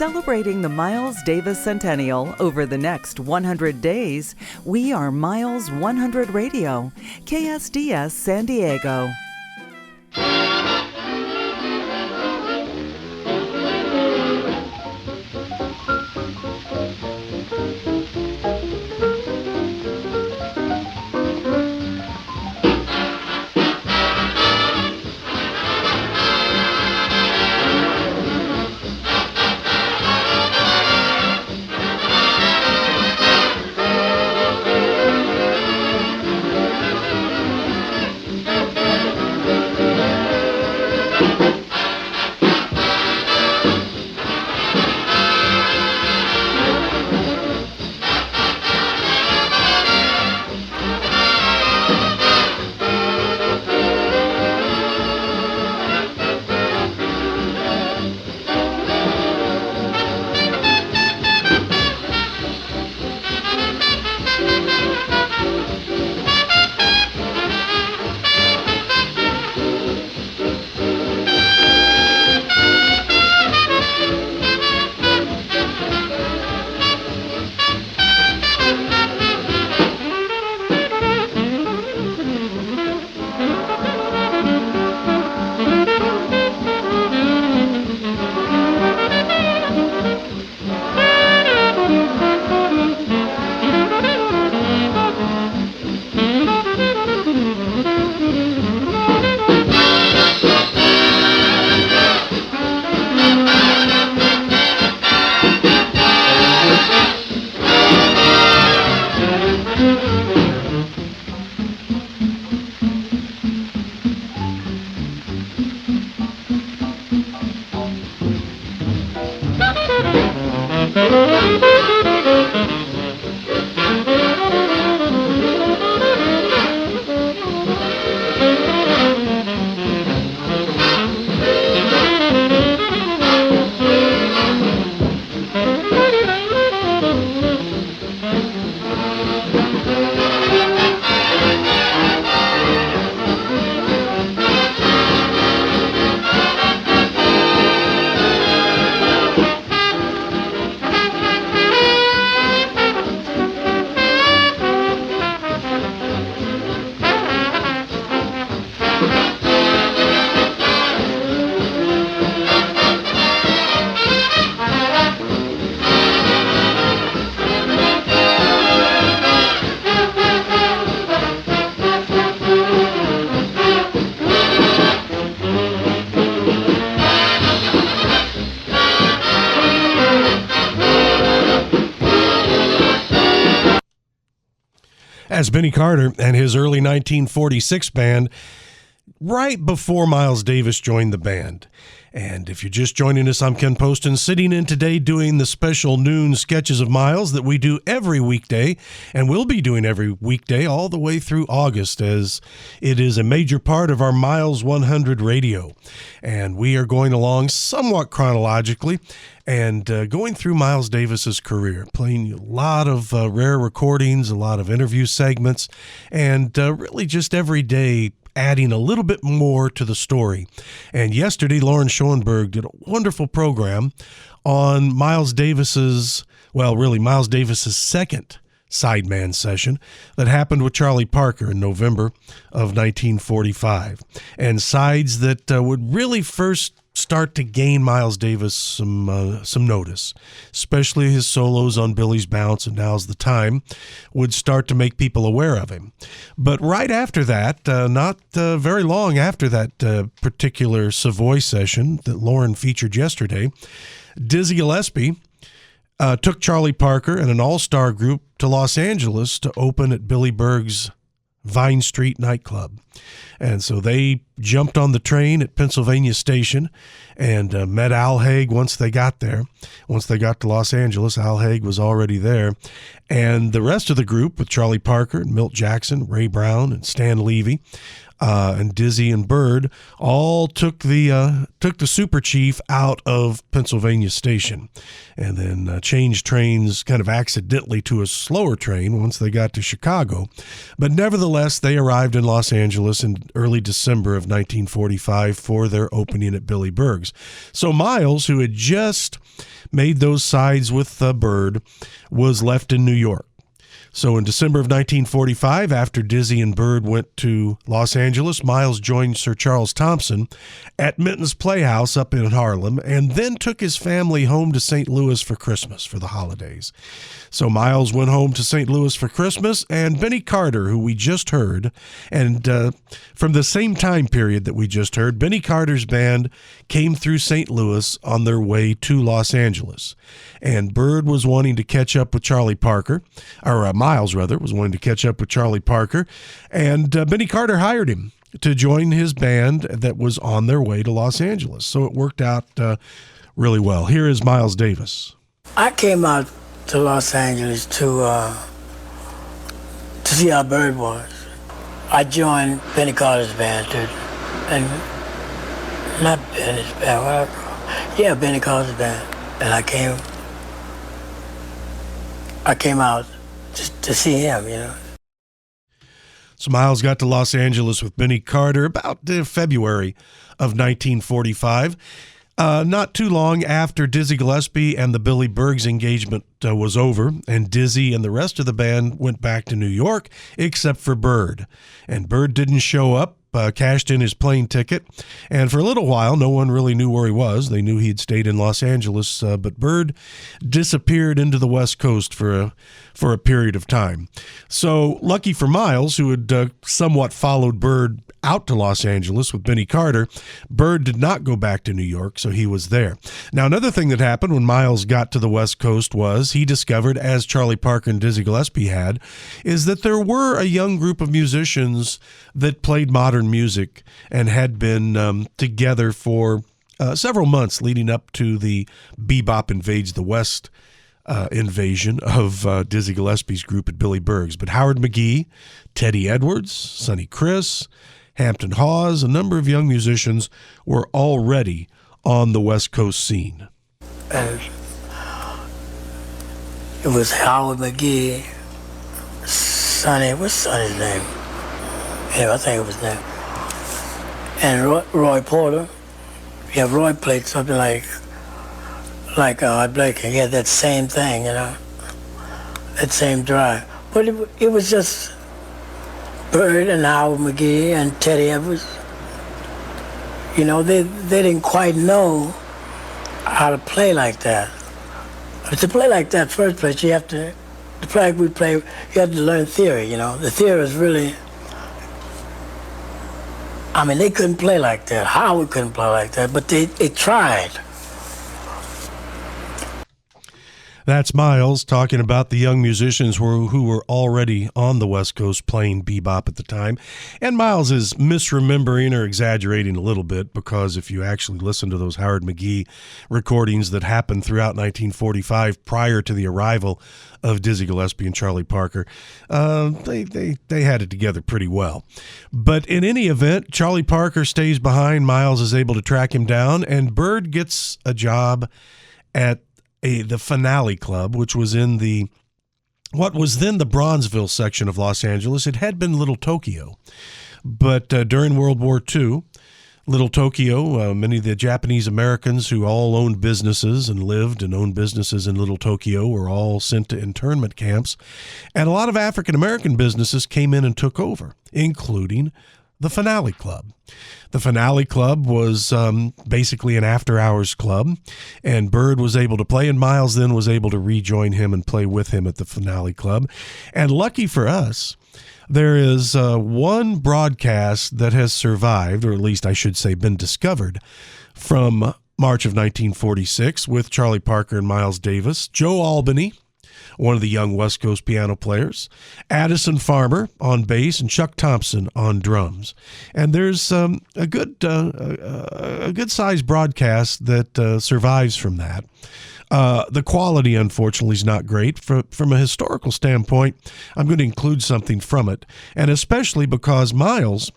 Celebrating the Miles Davis Centennial over the next 100 days, we are Miles 100 Radio, KSDS San Diego. As Benny Carter and his early 1946 band, right before Miles Davis joined the band. And if you're just joining us, I'm Ken Poston, sitting in today doing the special noon sketches of Miles that we do every weekday, and we'll be doing every weekday all the way through August, as it is a major part of our Miles 100 radio. And we are going along somewhat chronologically and going through Miles Davis's career, playing a lot of rare recordings, a lot of interview segments, and really just every day adding a little bit more to the story. And yesterday, Lauren Schoenberg did a wonderful program on Miles Davis's second sideman session that happened with Charlie Parker in November of 1945. And sides that would really first start to gain Miles Davis some notice, especially his solos on Billy's Bounce and Now's the Time would start to make people aware of him. But right after that, not very long after that particular Savoy session that Lauren featured yesterday, Dizzy Gillespie took Charlie Parker and an all-star group to Los Angeles to open at Billy Berg's Vine Street nightclub. And so they jumped on the train at Pennsylvania Station and met Al Haig once they got there. Once they got to Los Angeles, Al Haig was already there. And the rest of the group, with Charlie Parker and Milt Jackson, Ray Brown, and Stan Levy, and Dizzy and Bird, all took the Super Chief out of Pennsylvania Station, and then changed trains kind of accidentally to a slower train once they got to Chicago. But nevertheless, they arrived in Los Angeles in early December of 1945 for their opening at Billy Berg's. So Miles, who had just made those sides with Bird, was left in New York. So in December of 1945, after Dizzy and Bird went to Los Angeles, Miles joined Sir Charles Thompson at Minton's Playhouse up in Harlem, and then took his family home to St. Louis for Christmas for the holidays. So Miles went home to St. Louis for Christmas, and Benny Carter, who we just heard, and from the same time period that we just heard, Benny Carter's band came through St. Louis on their way to Los Angeles. And Bird was wanting to catch up with Charlie Parker, or Miles, rather, was wanting to catch up with Charlie Parker, and Benny Carter hired him to join his band that was on their way to Los Angeles. So it worked out really well. Here is Miles Davis. I came out to Los Angeles to see how Bird was. I joined Benny Carter's band, and not Benny's band, Benny Carter's band, and I came out to see him, you know. So Miles got to Los Angeles with Benny Carter about February of 1945. Not too long after Dizzy Gillespie and the Billy Bergs engagement was over, and Dizzy and the rest of the band went back to New York, except for Bird. And Bird didn't show up, cashed in his plane ticket, and for a little while, no one really knew where he was. They knew he'd stayed in Los Angeles, but Bird disappeared into the West Coast for a period of time. So lucky for Miles, who had somewhat followed Bird out to Los Angeles with Benny Carter, Bird did not go back to New York, so he was there. Now, another thing that happened when Miles got to the West Coast was he discovered, as Charlie Parker and Dizzy Gillespie had, is that there were a young group of musicians that played modern music and had been together for several months leading up to the Bebop Invades the West invasion of Dizzy Gillespie's group at Billy Berg's. But Howard McGee, Teddy Edwards, Sonny Criss, Hampton Hawes, a number of young musicians were already on the West Coast scene. And it was Howard McGee, Sonny, what's Sonny's name? Yeah, I think it was that. And Roy Porter. Yeah, Roy played something like Art Blakey. He had that same thing, you know, that same drive. But it was just Bird and Howard McGee and Teddy Edwards. You know, they didn't quite know how to play like that. But to play like that, first place, you have to play like we play, you have to learn theory, you know. The theory is really, I mean, they couldn't play like that. Howard couldn't play like that, but they tried. That's Miles talking about the young musicians who were already on the West Coast playing bebop at the time. And Miles is misremembering or exaggerating a little bit, because if you actually listen to those Howard McGee recordings that happened throughout 1945 prior to the arrival of Dizzy Gillespie and Charlie Parker, they had it together pretty well. But in any event, Charlie Parker stays behind. Miles is able to track him down, and Bird gets a job at the Finale Club, which was in what was then the Bronzeville section of Los Angeles. It had been Little Tokyo, but during World War II, Little Tokyo, many of the Japanese Americans who all owned businesses and lived and owned businesses in Little Tokyo were all sent to internment camps, and a lot of African American businesses came in and took over, including the Finale Club. The Finale Club was basically an after-hours club, and Bird was able to play, and Miles then was able to rejoin him and play with him at the Finale Club. And lucky for us, there is one broadcast that has survived, or at least I should say been discovered, from March of 1946 with Charlie Parker and Miles Davis, Joe Albany, one of the young West Coast piano players, Addison Farmer on bass, and Chuck Thompson on drums. And there's a good-sized broadcast that survives from that. The quality, unfortunately, is not great. From a historical standpoint, I'm going to include something from it, and especially because Miles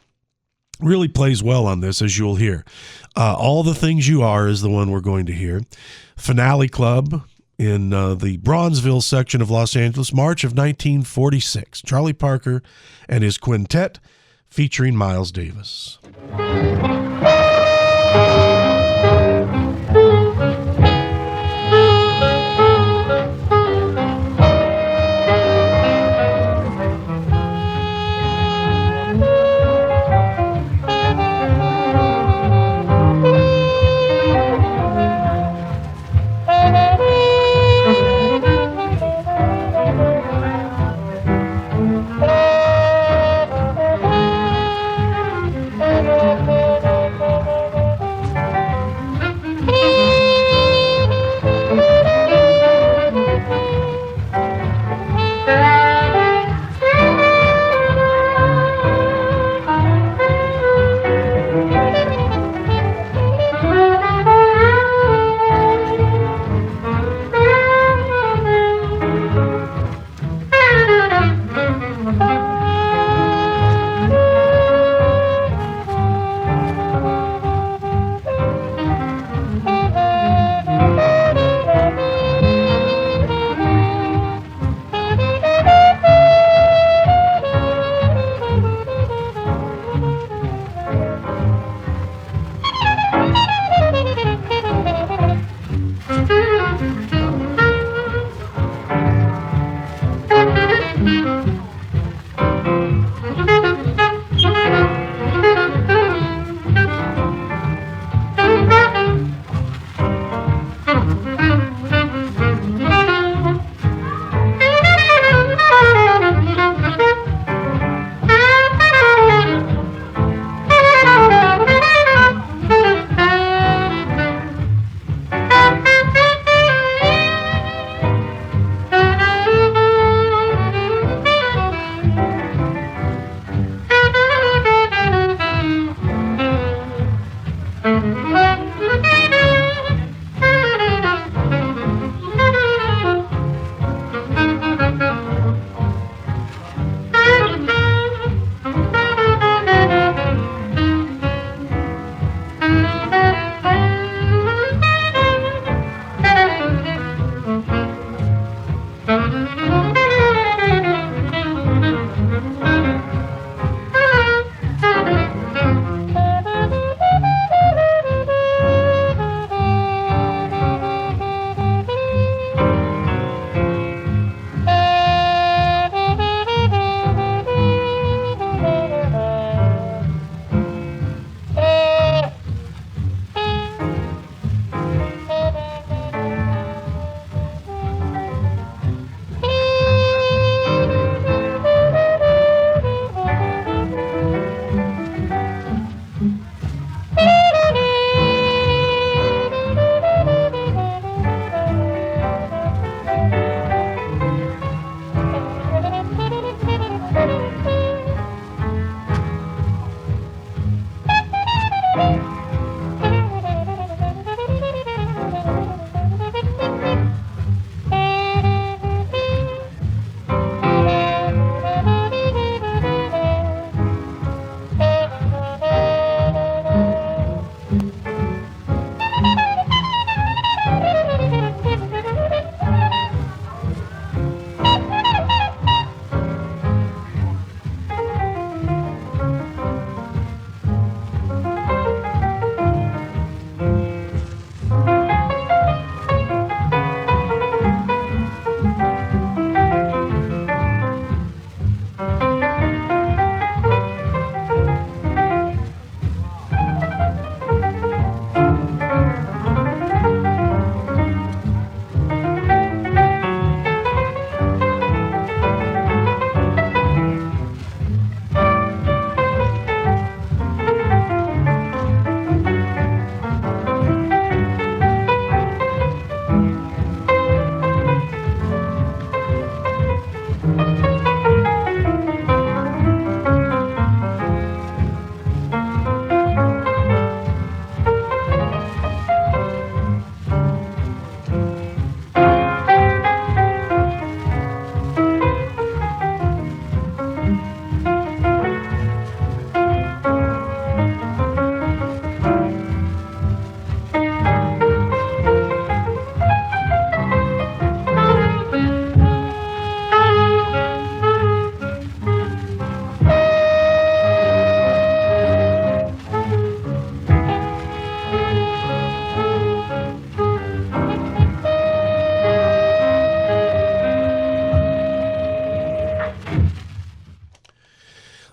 really plays well on this, as you'll hear. All the Things You Are is the one we're going to hear. Finale Club in the Bronzeville section of Los Angeles, March of 1946. Charlie Parker and his quintet featuring Miles Davis.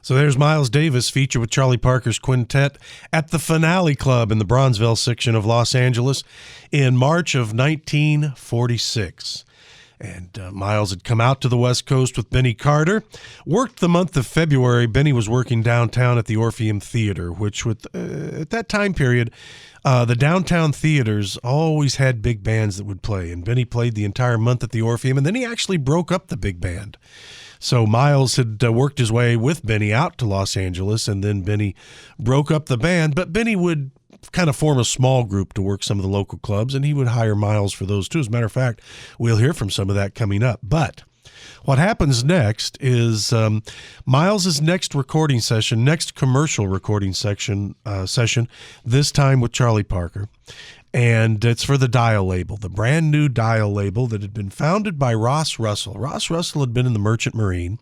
So there's Miles Davis featured with Charlie Parker's quintet at the Finale Club in the Bronzeville section of Los Angeles in March of 1946. And Miles had come out to the West Coast with Benny Carter. Worked the month of February. Benny was working downtown at the Orpheum Theater, which at that time period, the downtown theaters always had big bands that would play. And Benny played the entire month at the Orpheum, and then he actually broke up the big band. So Miles had worked his way with Benny out to Los Angeles, and then Benny broke up the band. But Benny would kind of form a small group to work some of the local clubs, and he would hire Miles for those too. As a matter of fact, we'll hear from some of that coming up. But what happens next is Miles's next commercial recording session, this time with Charlie Parker. And it's for the Dial label, the brand new Dial label that had been founded by Ross Russell. Ross Russell had been in the Merchant Marine,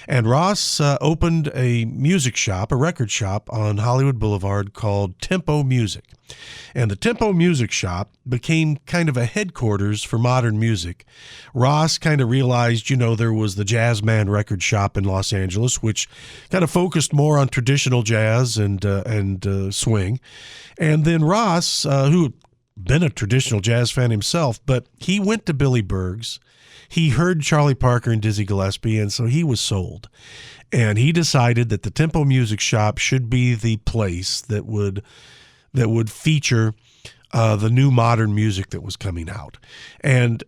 and Ross opened a music shop, a record shop on Hollywood Boulevard called Tempo Music. And the Tempo Music Shop became kind of a headquarters for modern music. Ross kind of realized, there was the Jazzman record shop in Los Angeles, which kind of focused more on traditional jazz and swing. And then Ross, who had been a traditional jazz fan himself, but he went to Billy Berg's. He heard Charlie Parker and Dizzy Gillespie, and so he was sold. And he decided that the Tempo Music Shop should be the place that would feature the new modern music that was coming out. And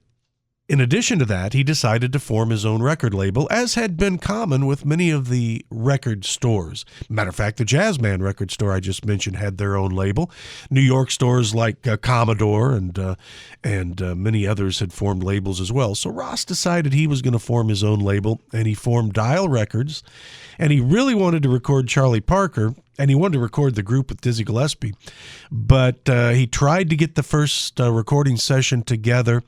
in addition to that, he decided to form his own record label, as had been common with many of the record stores. Matter of fact, the Jazzman record store I just mentioned had their own label. New York stores like Commodore and many others had formed labels as well. So Ross decided he was going to form his own label, and he formed Dial Records. And he really wanted to record Charlie Parker, and he wanted to record the group with Dizzy Gillespie. But he tried to get the first recording session together.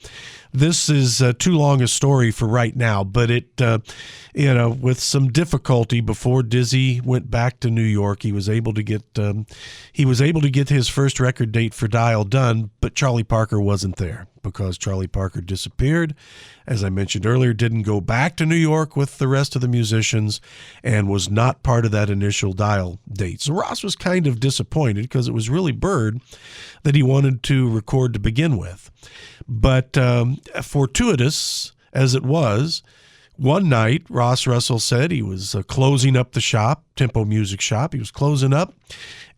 This is too long a story for right now, but it, with some difficulty before Dizzy went back to New York, he was able to get his first record date for Dial done, but Charlie Parker wasn't there because Charlie Parker disappeared. As I mentioned earlier, didn't go back to New York with the rest of the musicians and was not part of that initial Dial date. So Ross was kind of disappointed because it was really Bird that he wanted to record to begin with. But fortuitous as it was, one night Ross Russell said he was closing up the shop, Tempo Music Shop. He was closing up,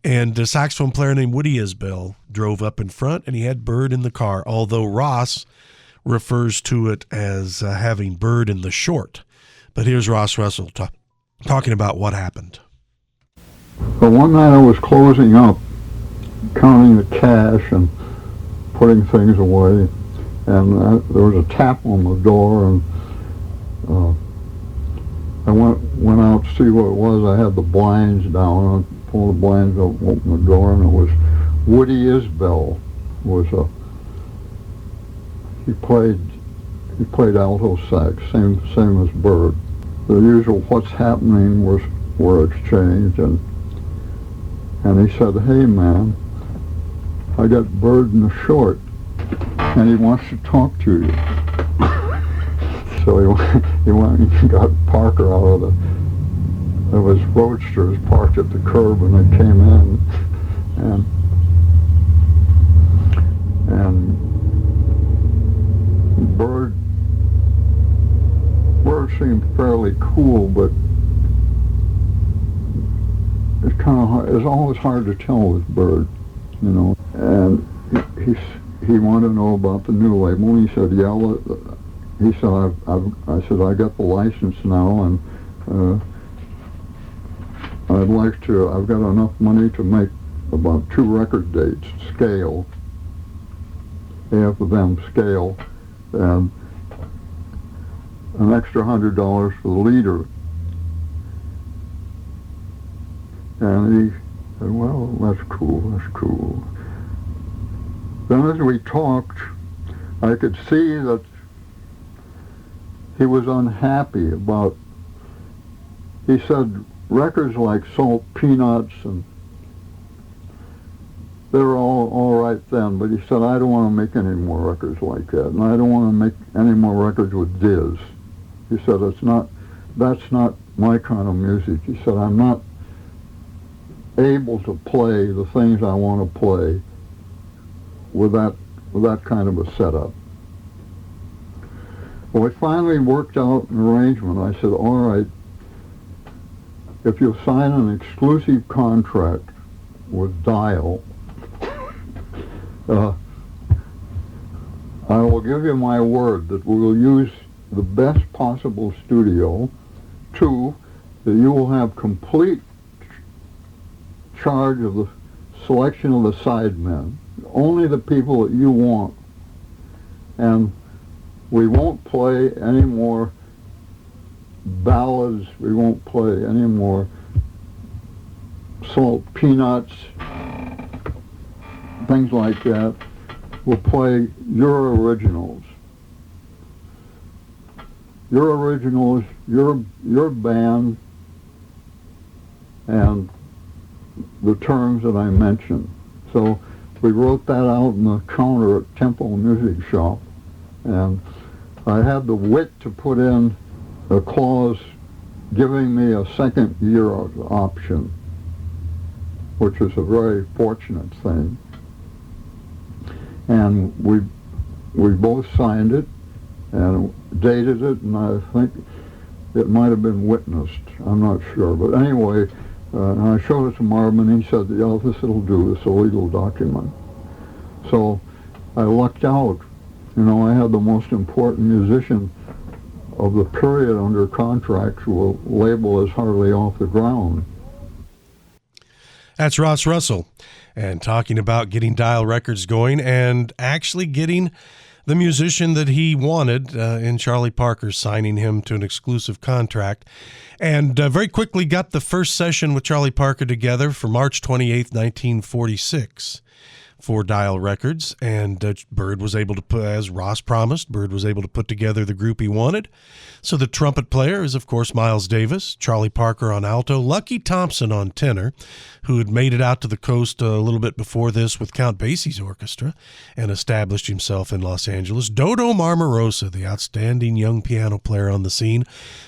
and a saxophone player named Woody Isbell drove up in front, and he had Bird in the car, although Ross refers to it as having Bird in the short. But here's Ross Russell talking about what happened. So one night I was closing up, counting the cash and putting things away, and there was a tap on the door, and I went out to see what it was. I had the blinds down. I pulled the blinds up, opened the door, and it was Woody Isbell. He played alto sax, same as Bird. The usual "what's happening" were exchanged, and he said, "Hey man, I got Bird in the short, and he wants to talk to you." So he went and got Parker out of his roadsters parked at the curb, and they came in, and Bird seemed fairly cool, but it's kind of hard. It's always hard to tell with Bird, And he wanted to know about the new label. He said, "Yeah." He said, I said, "I got the license now, and I've got enough money to make about 2 record dates, scale, half of them scale, and an extra $100 for the leader." And he said, "Well, that's cool. Then as we talked, I could see that he was unhappy about, he said records like Salt Peanuts, and they were all right then, but he said, "I don't want to make any more records like that, and I don't want to make any more records with Diz." He said, that's not my kind of music. He said, I'm not able to play the things I want to play with that kind of a setup. Well, we finally worked out an arrangement. I said, all right, if you'll sign an exclusive contract with Dial, I will give you my word that we will use the best possible studio. 2, that you will have complete charge of the selection of the sidemen, only the people that you want. And we won't play any more ballads, we won't play any more salt peanuts, things like that. We'll play your originals. Your originals, your band, and the terms that I mentioned. So we wrote that out in the counter at Temple Music Shop, and I had the wit to put in a clause giving me a second year option, which is a very fortunate thing. And we both signed it and dated it, and I think it might have been witnessed. I'm not sure. But anyway, and I showed it to Marvin, and he said, yeah, this will do. It's a legal document. So I lucked out. You know, I had the most important musician of the period under contract who a label is hardly off the ground. That's Ross Russell, and talking about getting Dial Records going and actually getting the musician that he wanted in Charlie Parker, signing him to an exclusive contract, and very quickly got the first session with Charlie Parker together for March 28th, 1946 for Dial Records, and Bird was able to put, as Ross promised, Bird was able to put together the group he wanted. So the trumpet player is, of course, Miles Davis, Charlie Parker on alto, Lucky Thompson on tenor, who had made it out to the coast a little bit before this with Count Basie's orchestra and established himself in Los Angeles, Dodo Marmarosa, the outstanding young piano player on the scene,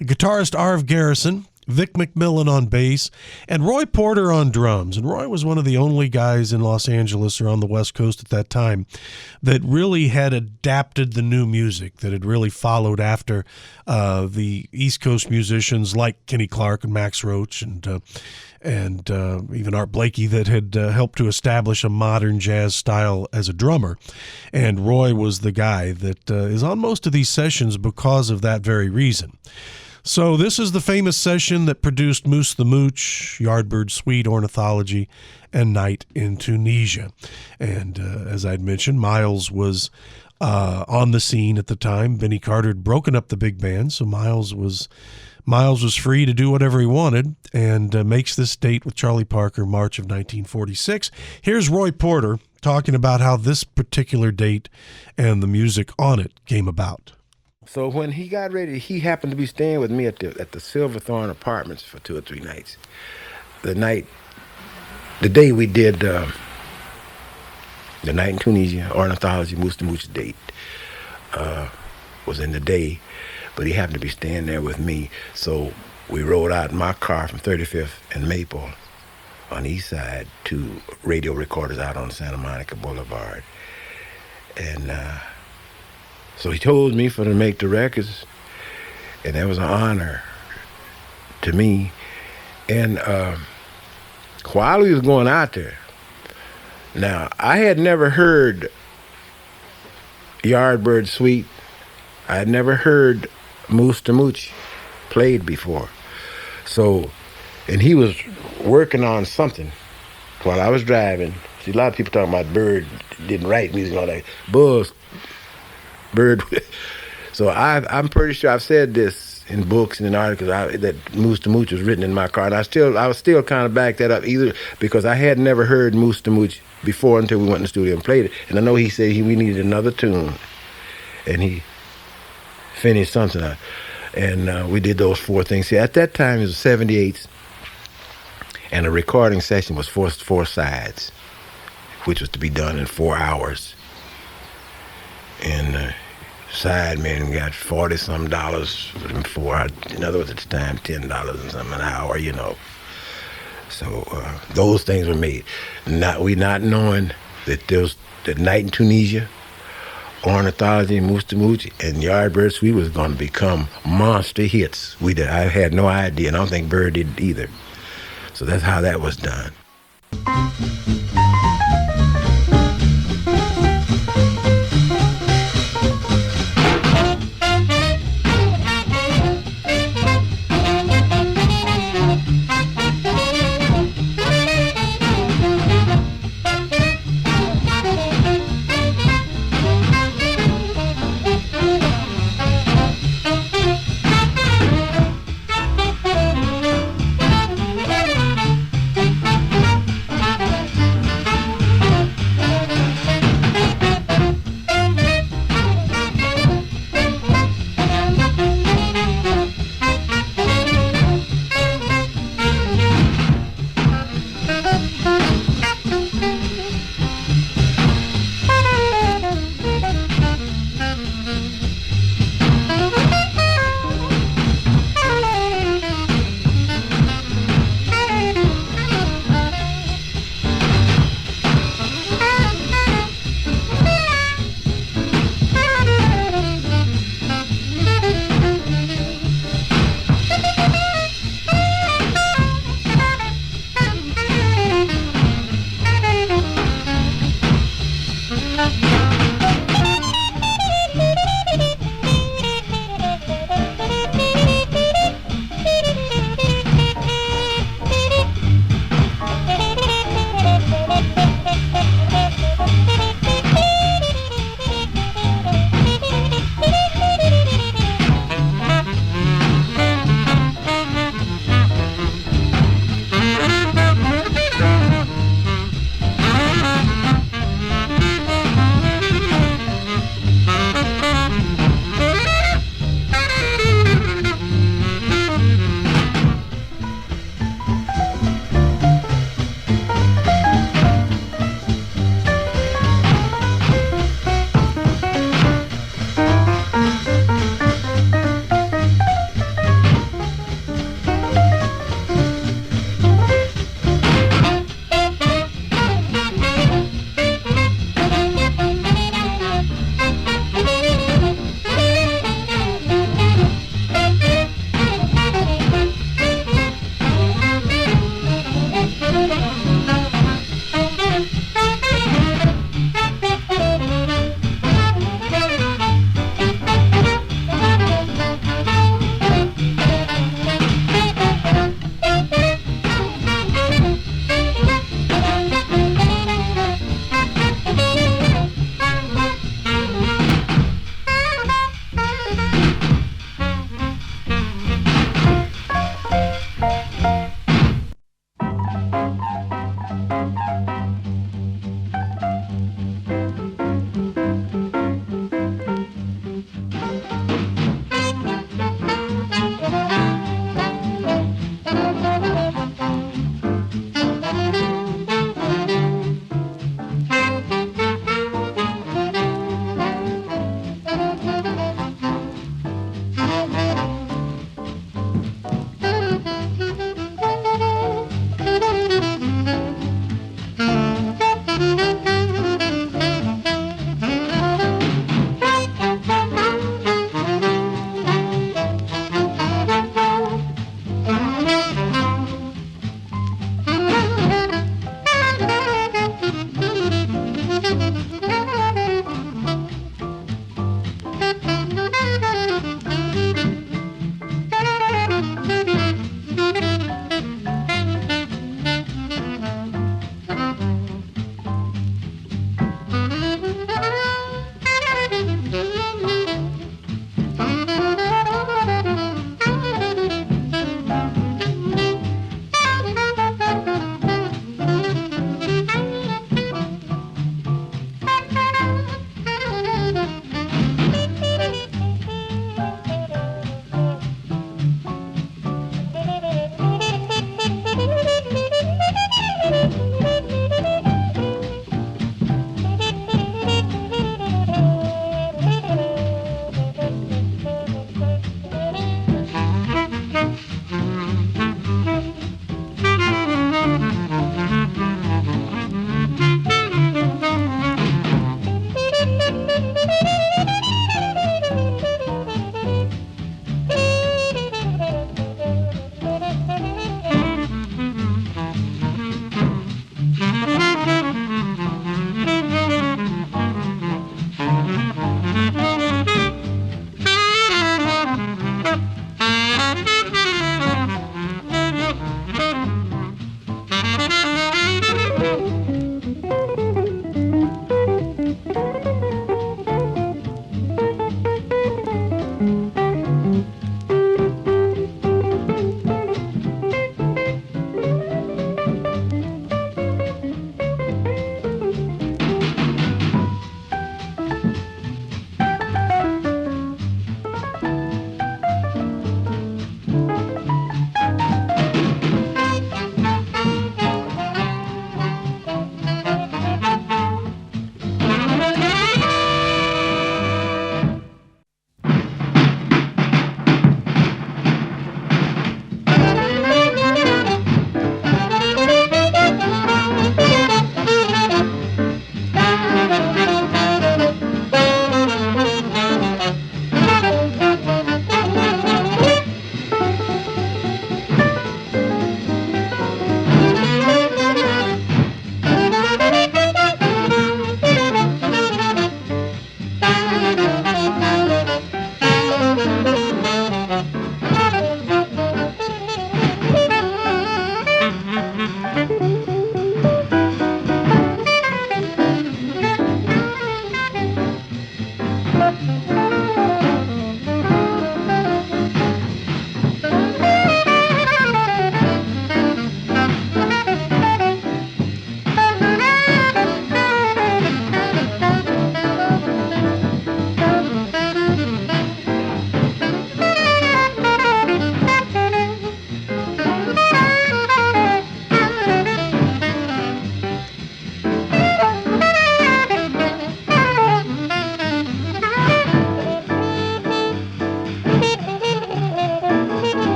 guitarist Arv Garrison, Vic McMillan on bass, and Roy Porter on drums. And Roy was one of the only guys in Los Angeles or on the West Coast at that time that really had adapted the new music, that had really followed after the East Coast musicians like Kenny Clarke and Max Roach and even Art Blakey that had helped to establish a modern jazz style as a drummer. And Roy was the guy that is on most of these sessions because of that very reason. So this is the famous session that produced Moose the Mooch, Yardbird Suite, Ornithology, and Night in Tunisia. And as I'd mentioned, Miles was on the scene at the time. Benny Carter had broken up the big band, so Miles was free to do whatever he wanted, and makes this date with Charlie Parker, March of 1946. Here's Roy Porter talking about how this particular date and the music on it came about. So when he got ready, he happened to be staying with me at the Silverthorne Apartments for 2 or 3 nights. The day we did the Night in Tunisia, Ornithology, Moose the Mooch date was in the day, but he happened to be staying there with me. So we rode out in my car from 35th and Maple on the east side to radio recorders out on Santa Monica Boulevard. And so he told me to make the records, and that was an honor to me. And while we was going out there, now I had never heard Yardbird Suite. I had never heard Moose the Mooch played before. So, and he was working on something while I was driving. See, a lot of people talking about Bird didn't write music and all that. Bird. So I'm pretty sure I've said this in books and in articles that Moose the Mooch was written in my car. And I was still kind of back that up either because I had never heard Moose the Mooch before until we went in the studio and played it. And I know he said we needed another tune. And he finished something out. And we did those 4 things. See, at that time it was 78s. And a recording session was 4 sides, which was to be done in 4 hours. And sidemen got $40-some for, in other words, at the time, $10 and something an hour, you know. So those things were made. We not knowing that there was that night in Tunisia, Ornithology, Moochie, and Yardbird Suite was going to become monster hits. I had no idea, and I don't think Bird did either. So that's how that was done.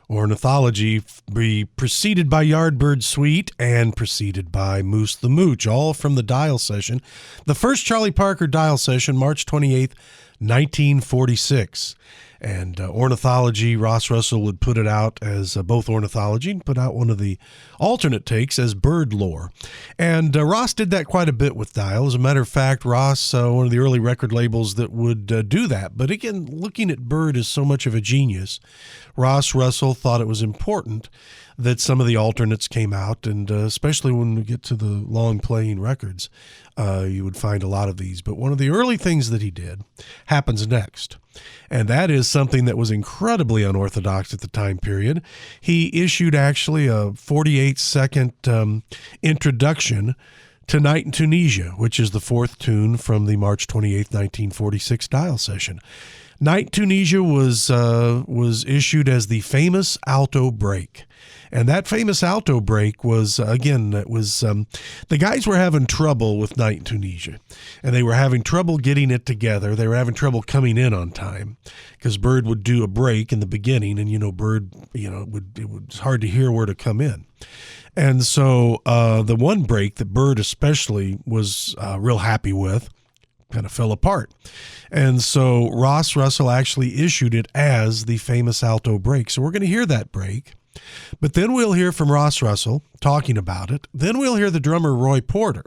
Ornithology be preceded by Yardbird Suite and preceded by Moose the Mooch, all from the Dial session. The first Charlie Parker Dial session, March 28th, 1946. And Ornithology, Ross Russell would put it out as both Ornithology and put out one of the alternate takes as Bird Lore. And Ross did that quite a bit with Dial. As a matter of fact, Ross, one of the early record labels that would do that. But again, looking at Bird as so much of a genius, Ross Russell thought it was important that some of the alternates came out, and especially when we get to the long-playing records, you would find a lot of these. But one of the early things that he did happens next, and that is something that was incredibly unorthodox at the time period. He issued actually a 48-second introduction to Night in Tunisia, which is the fourth tune from the March 28th, 1946 Dial session. Night in Tunisia was issued as the famous alto break. And that famous alto break was, again, the guys were having trouble with Night in Tunisia. And they were having trouble getting it together. They were having trouble coming in on time because Bird would do a break in the beginning. And, Bird, it was hard to hear where to come in. And so the one break that Bird especially was real happy with kind of fell apart. And so Ross Russell actually issued it as the famous alto break. So we're going to hear that break. But then we'll hear from Ross Russell talking about it. Then we'll hear the drummer Roy Porter.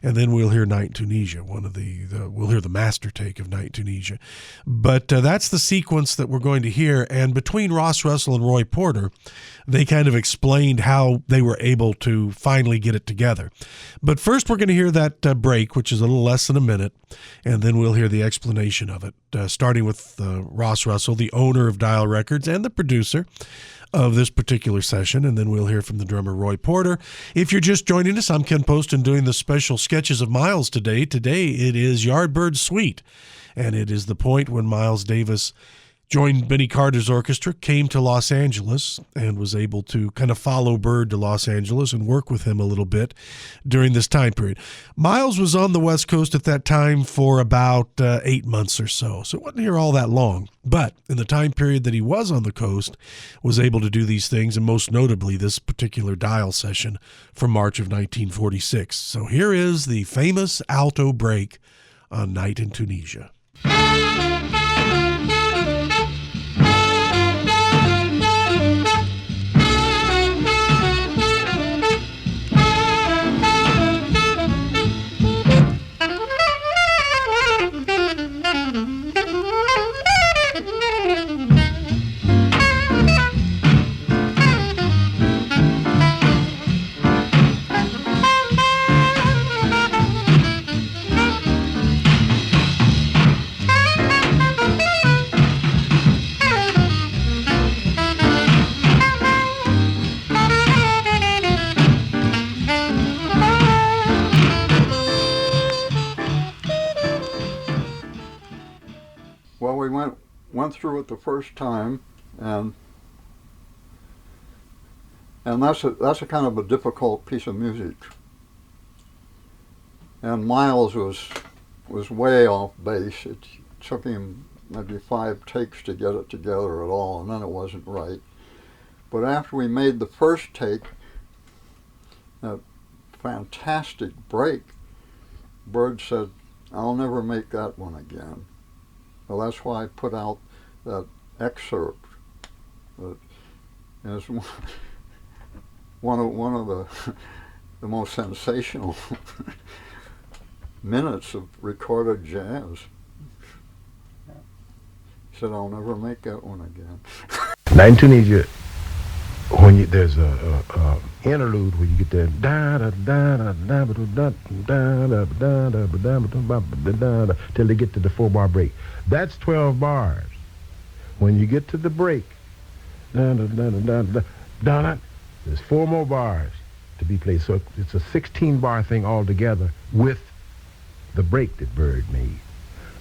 And then we'll hear Night in Tunisia, we'll hear the master take of Night in Tunisia. But that's the sequence that we're going to hear. And between Ross Russell and Roy Porter, they kind of explained how they were able to finally get it together. But first we're going to hear that break, which is a little less than a minute, and then we'll hear the explanation of it, starting with Ross Russell, the owner of Dial Records and the producer of this particular session, and then we'll hear from the drummer Roy Porter. If you're just joining us, I'm Ken Poston doing the special Sketches of Miles today. Today it is Yardbird Suite, and it is the point when Miles Davis joined Benny Carter's orchestra, came to Los Angeles, and was able to kind of follow Bird to Los Angeles and work with him a little bit during this time period. Miles was on the West Coast at that time for about 8 months or so, so it wasn't here all that long. But in the time period that he was on the coast, was able to do these things, and most notably this particular Dial session from March of 1946. So here is the famous alto break on Night in Tunisia. went through it the first time, and that's a kind of a difficult piece of music. And Miles was way off base. It took him maybe 5 takes to get it together at all, and then it wasn't right. But after we made the first take, that fantastic break, Bird said, "I'll never make that one again." Well, that's why I put out that excerpt. It's one of the most sensational minutes of recorded jazz. He said, "I'll never make that one again." Now in Tunisia, when there's a interlude where you get that da da da da da da da da da da till they get to the 4-bar break. That's 12 bars. When you get to the break, da da da da da da da, there's 4 more bars to be played. So it's a 16-bar thing altogether with the break that Bird made.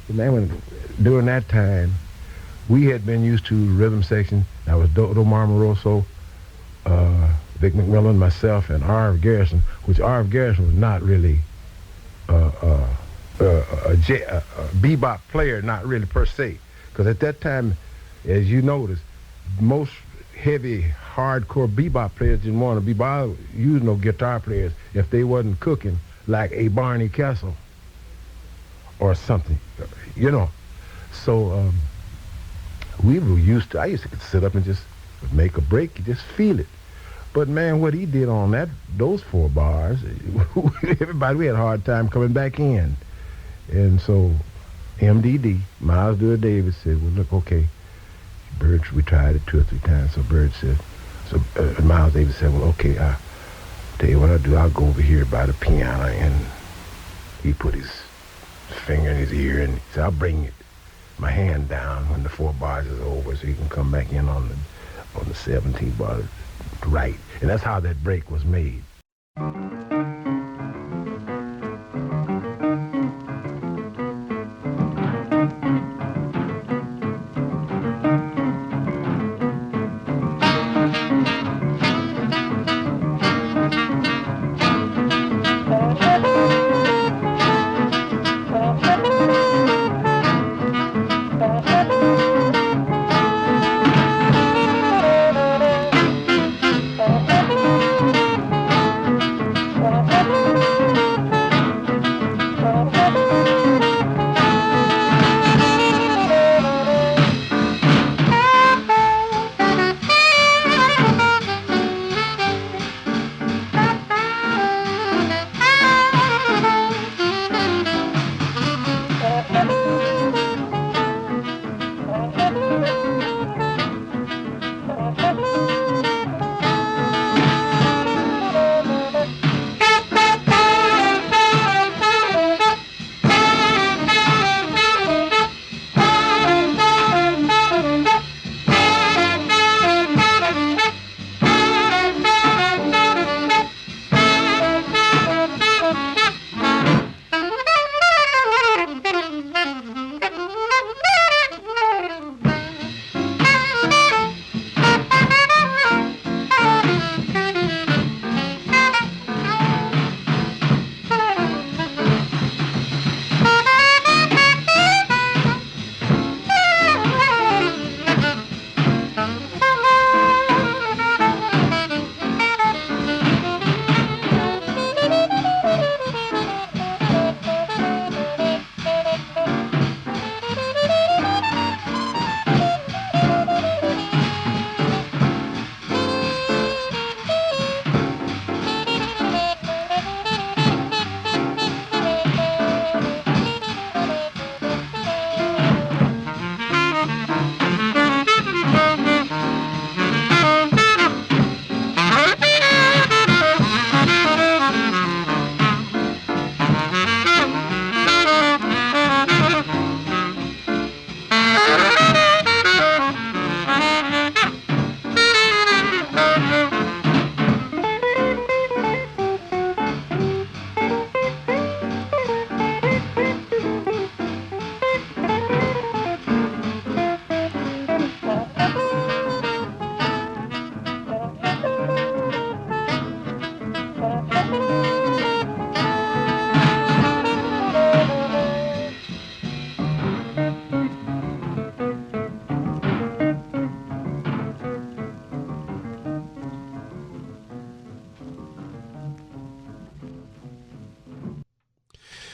But man, during that time, we had been used to rhythm section. That was Dodo Marmoroso, Vic McMillan, myself, and R.F. Garrison, which R.F. Garrison was not really a bebop player, not really per se. Because at that time, as you notice, most heavy, hardcore bebop players didn't want to be bothered using no guitar players if they wasn't cooking like a Barney Kessel or something, you know. So we were used to, I used to sit up and just make a break, you just feel it. But man, what he did on those 4 bars, everybody, we had a hard time coming back in. And so MDD, Miles Davis, said, "Well, look, okay, Bird," we tried it 2 or 3 times. So Bird said, Miles Davis said, "Well, okay, I'll tell you what I'll do. I'll go over here by the piano." And he put his finger in his ear and he said, "I'll bring my hand down when the 4 bars is over so you can come back in on the 17 bar right." And that's how that break was made.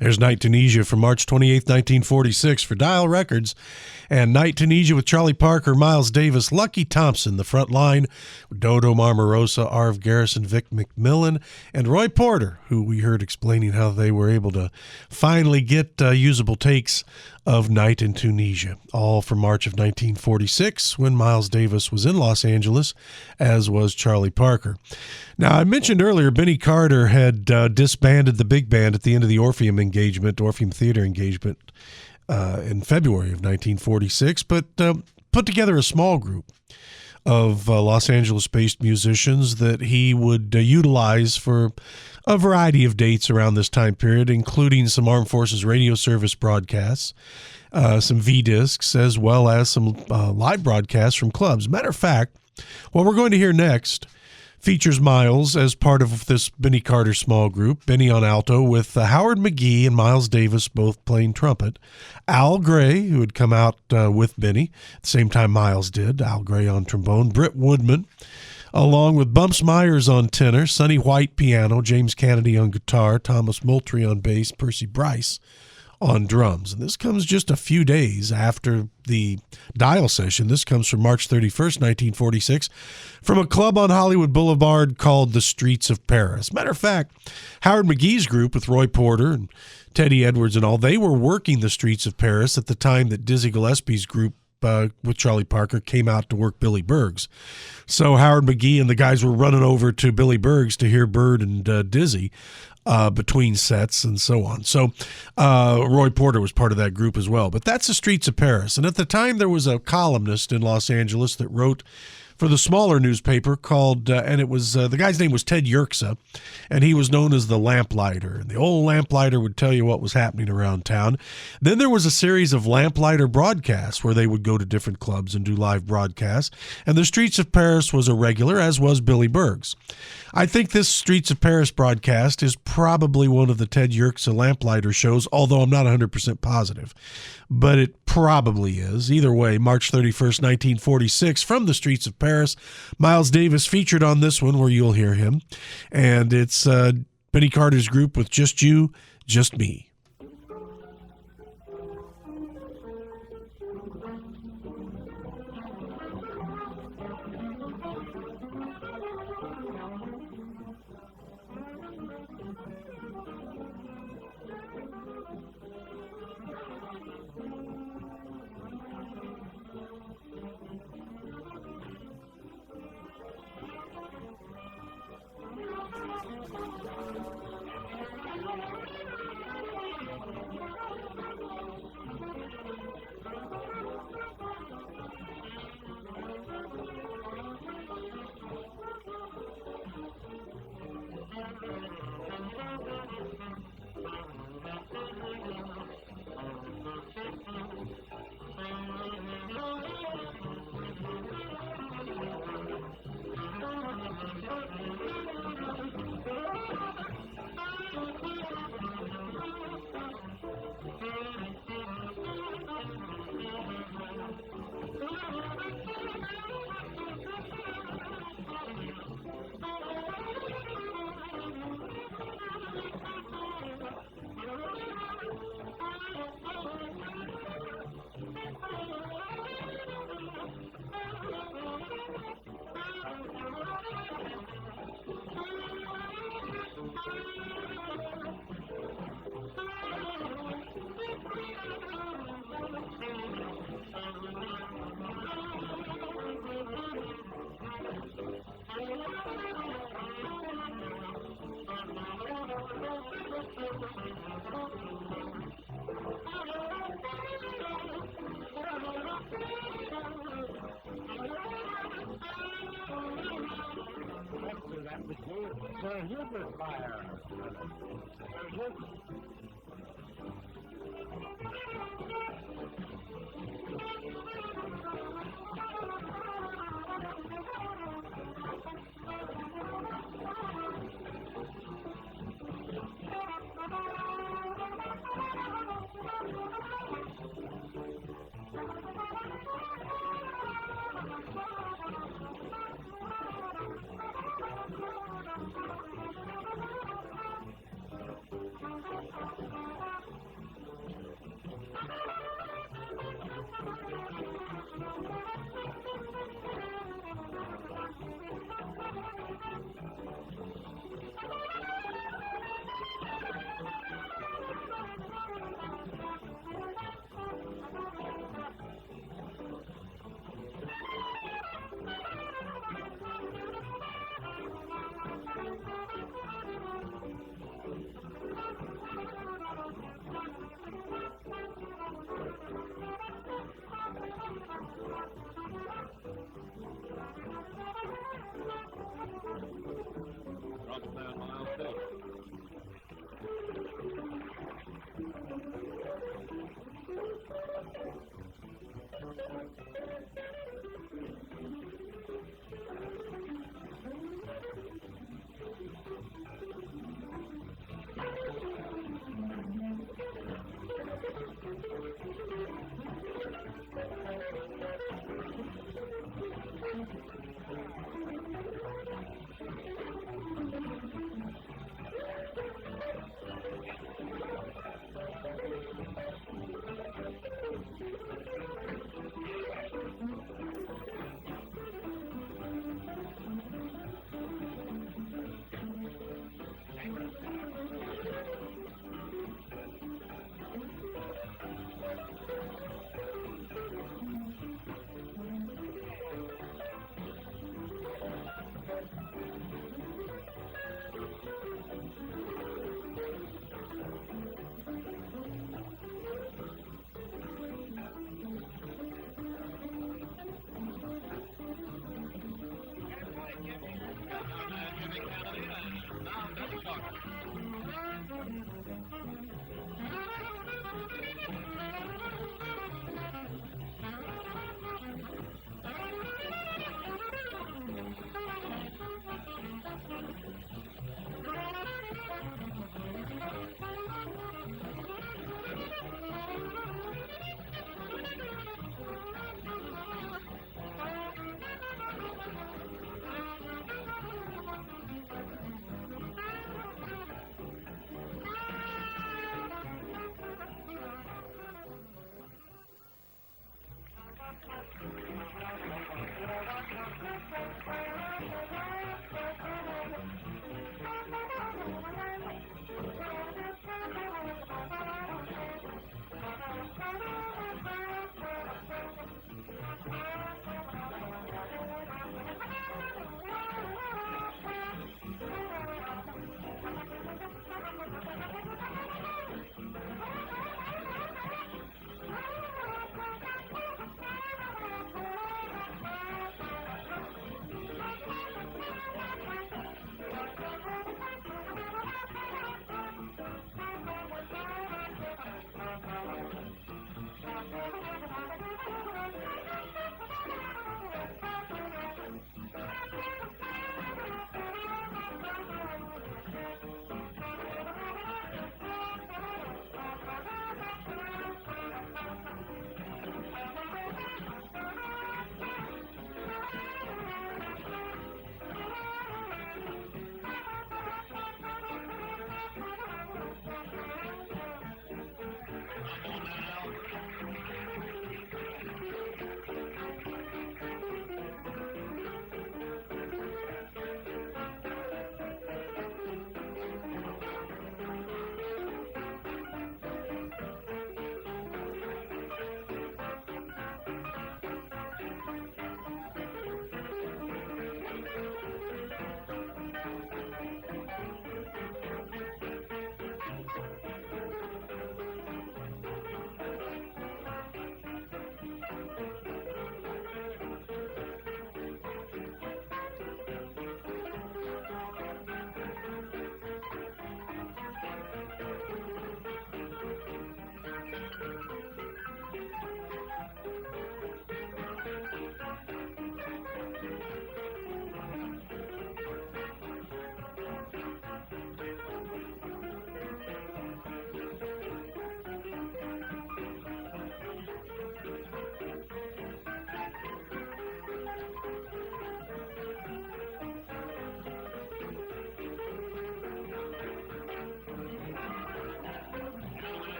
There's Night Tunisia from March 28, 1946 for Dial Records. And Night Tunisia with Charlie Parker, Miles Davis, Lucky Thompson, the front line, Dodo Marmarosa, Arv Garrison, Vic McMillan, and Roy Porter, who we heard explaining how they were able to finally get usable takes of Night in Tunisia, all from March of 1946 when Miles Davis was in Los Angeles, as was Charlie Parker. Now, I mentioned earlier Benny Carter had disbanded the big band at the end of the Orpheum Theater engagement in February of 1946, but put together a small group of Los Angeles-based musicians that he would utilize for a variety of dates around this time period, including some Armed Forces Radio Service broadcasts, some V-discs, as well as some live broadcasts from clubs. Matter of fact, what we're going to hear next features Miles as part of this Benny Carter small group, Benny on alto with Howard McGee and Miles Davis both playing trumpet, Al Gray, who had come out with Benny at the same time Miles did, Al Gray on trombone, Britt Woodman, along with Bumps Myers on tenor, Sonny White piano, James Kennedy on guitar, Thomas Moultrie on bass, Percy Bryce on drums. And this comes just a few days after the Dial session. This comes from March 31st, 1946, from a club on Hollywood Boulevard called the Streets of Paris. Matter of fact, Howard McGee's group with Roy Porter and Teddy Edwards and all, they were working the Streets of Paris at the time that Dizzy Gillespie's group with Charlie Parker came out to work Billy Berg's. So Howard McGee and the guys were running over to Billy Berg's to hear Bird and Dizzy between sets and so on. So Roy Porter was part of that group as well. But that's the Streets of Paris. And at the time, there was a columnist in Los Angeles that wrote for the smaller newspaper called, and it was, the guy's name was Ted Yerxa, and he was known as the Lamplighter. And the old Lamplighter would tell you what was happening around town. Then there was a series of Lamplighter broadcasts where they would go to different clubs and do live broadcasts. And the Streets of Paris was a regular, as was Billy Berg's. I think this Streets of Paris broadcast is probably one of the Ted Yerxa Lamplighter shows, although I'm not 100% positive. But it probably is. Either way, March 31st, 1946, from the Streets of Paris. Miles Davis featured on this one, where you'll hear him. And it's Benny Carter's group with Just You, Just Me.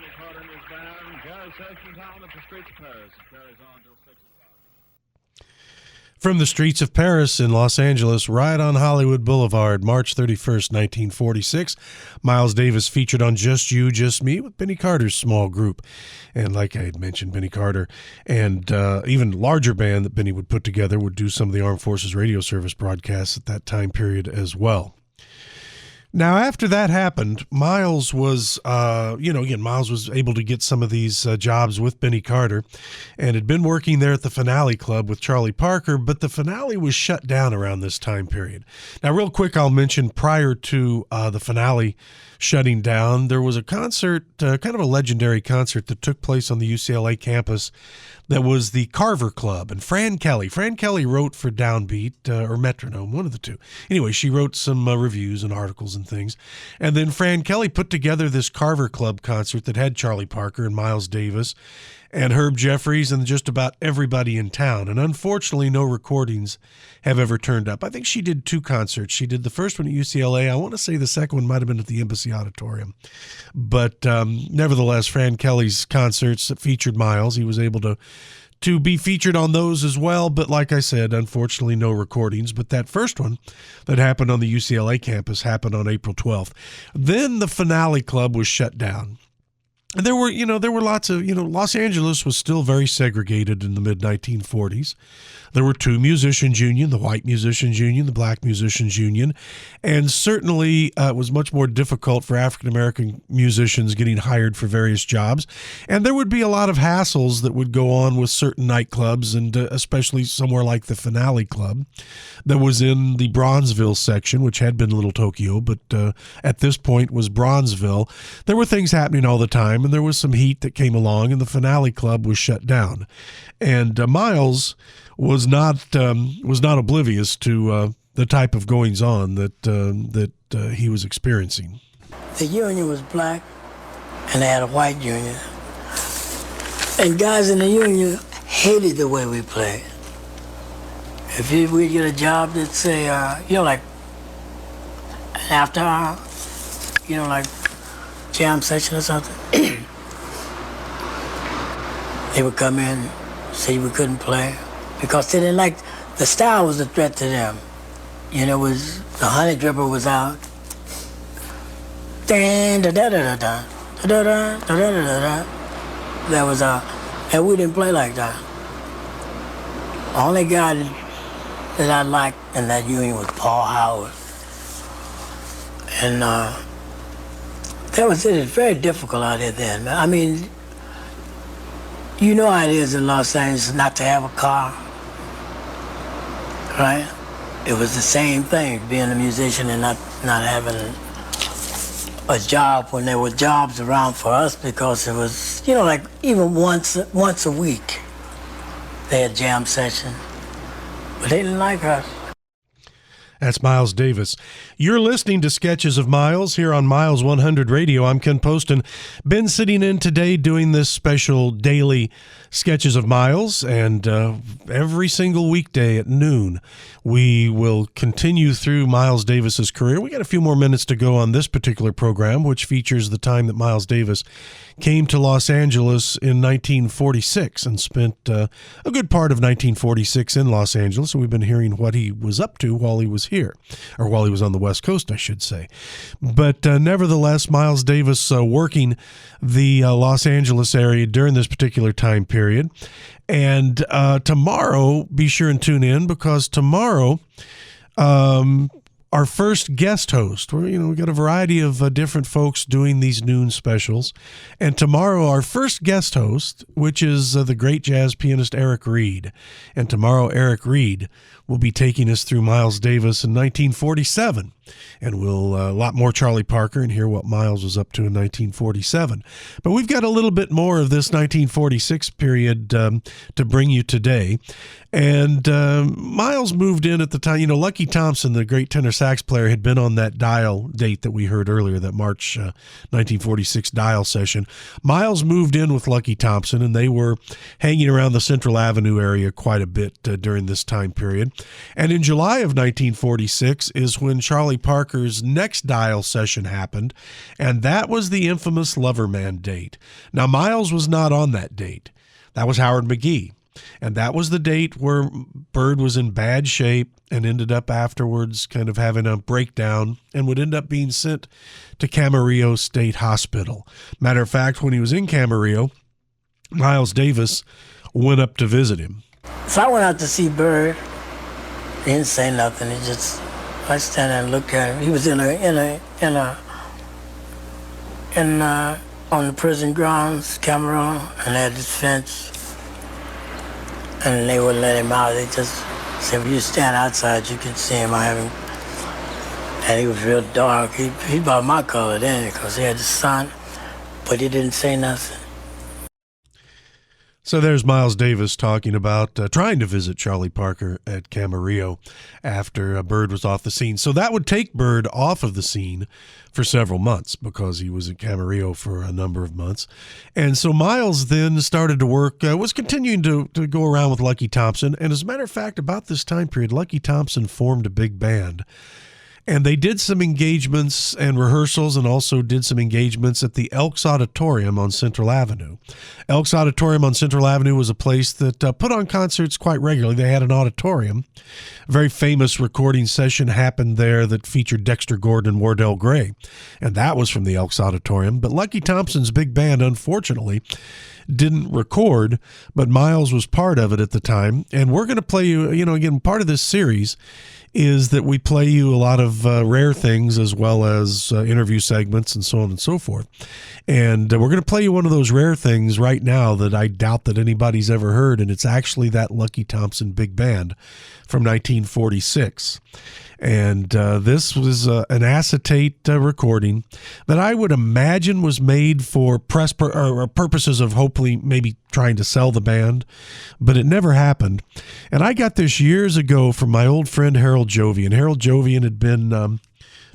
Benny Carter and his band. Jazz sessions on at the streets of Paris. It carries on till 6 o'clock. From the streets of Paris in Los Angeles, right on Hollywood Boulevard, March 31st, 1946, Miles Davis featured on Just You, Just Me with Benny Carter's small group. And like I had mentioned, Benny Carter and even larger band that Benny would put together would do some of the Armed Forces Radio Service broadcasts at that time period as well. Now, after that happened, Miles was, Miles was able to get some of these jobs with Benny Carter and had been working there at the Finale Club with Charlie Parker, but the Finale was shut down around this time period. Now, real quick, I'll mention prior to the Finale shutting down, there was a concert, kind of a legendary concert that took place on the UCLA campus that was the Carver Club. And Fran Kelly wrote for Downbeat or Metronome, one of the two. Anyway, she wrote some reviews and articles and things. And then Fran Kelly put together this Carver Club concert that had Charlie Parker and Miles Davis and Herb Jeffries and just about everybody in town. And unfortunately, no recordings have ever turned up. I think she did two concerts. She did the first one at UCLA. I want to say the second one might have been at the Embassy Auditorium. But nevertheless, Fran Kelly's concerts that featured Miles, he was able to be featured on those as well. But like I said, unfortunately, no recordings. But that first one that happened on the UCLA campus happened on April 12th. Then the Finale Club was shut down. And there were lots of, Los Angeles was still very segregated in the mid-1940s. There were two musicians' union, the white musicians' union, the black musicians' union, and certainly it was much more difficult for African-American musicians getting hired for various jobs. And there would be a lot of hassles that would go on with certain nightclubs, and especially somewhere like the Finale Club that was in the Bronzeville section, which had been Little Tokyo, but at this point was Bronzeville. There were things happening all the time, and there was some heat that came along, and the Finale Club was shut down. And Miles was not oblivious to the type of goings on that he was experiencing. The union was black, and they had a white union. And guys in the union hated the way we played. If we'd get a job that say, like an after hour, like jam session or something, they would come in, say we couldn't play because they didn't like the style was a threat to them. Was the Honey Dripper was out. That was and we didn't play like that. The only guy that I liked in that union was Paul Howard. And it was very difficult out there then. I mean, you know how it is in Los Angeles not to have a car, right? It was the same thing, being a musician and not having a job when there were jobs around for us, because it was, like even once a week they had jam session, but they didn't like us. That's Miles Davis. You're listening to Sketches of Miles here on Miles 100 Radio. I'm Ken Poston. Been sitting in today doing this special daily Sketches of Miles, and every single weekday at noon, we will continue through Miles Davis's career. We got a few more minutes to go on this particular program, which features the time that Miles Davis came to Los Angeles in 1946 and spent a good part of 1946 in Los Angeles. And we've been hearing what he was up to while he was here, or while he was on the West Coast, I should say. But nevertheless, Miles Davis working the Los Angeles area during this particular time period. And tomorrow, be sure and tune in, because tomorrow, our first guest host, we got a variety of different folks doing these noon specials. And tomorrow, our first guest host, which is the great jazz pianist Eric Reed. And tomorrow, Eric Reed will be taking us through Miles Davis in 1947. And we'll a lot more Charlie Parker and hear what Miles was up to in 1947. But we've got a little bit more of this 1946 period to bring you today. And Miles moved in at the time. Lucky Thompson, the great tenor sax player, had been on that dial date that we heard earlier, that March 1946 dial session. Miles moved in with Lucky Thompson, and they were hanging around the Central Avenue area quite a bit during this time period. And in July of 1946 is when Charlie Parker's next dial session happened, and that was the infamous Loverman date. Now, Miles was not on that date. That was Howard McGee. And that was the date where Bird was in bad shape and ended up afterwards kind of having a breakdown and would end up being sent to Camarillo State Hospital. Matter of fact, when he was in Camarillo, Miles Davis went up to visit him. So I went out to see Bird. He didn't say nothing. I stand there and look at him. He was on the prison grounds, Camarillo, and they had this fence. And they wouldn't let him out. They just said, if you stand outside, you can see him. And he was real dark. He about my color then, because he had the sun, but he didn't say nothing. So there's Miles Davis talking about trying to visit Charlie Parker at Camarillo after Bird was off the scene. So that would take Bird off of the scene for several months because he was at Camarillo for a number of months. And so Miles then started to work, was continuing to go around with Lucky Thompson. And as a matter of fact, about this time period, Lucky Thompson formed a big band. And they did some engagements and rehearsals, and also did some engagements at the Elks Auditorium on Central Avenue. Elks Auditorium on Central Avenue was a place that put on concerts quite regularly. They had an auditorium. A very famous recording session happened there that featured Dexter Gordon and Wardell Gray, and that was from the Elks Auditorium. But Lucky Thompson's big band, unfortunately, didn't record, but Miles was part of it at the time. And we're going to play you, again, part of this series is that we play you a lot of rare things as well as interview segments and so on and so forth. And we're going to play you one of those rare things right now that I doubt that anybody's ever heard, and it's actually that Lucky Thompson Big Band from 1946. And this was an acetate recording that I would imagine was made for press or purposes of hopefully maybe trying to sell the band, but it never happened. And I got this years ago from my old friend Harold Jovian. Harold Jovian had been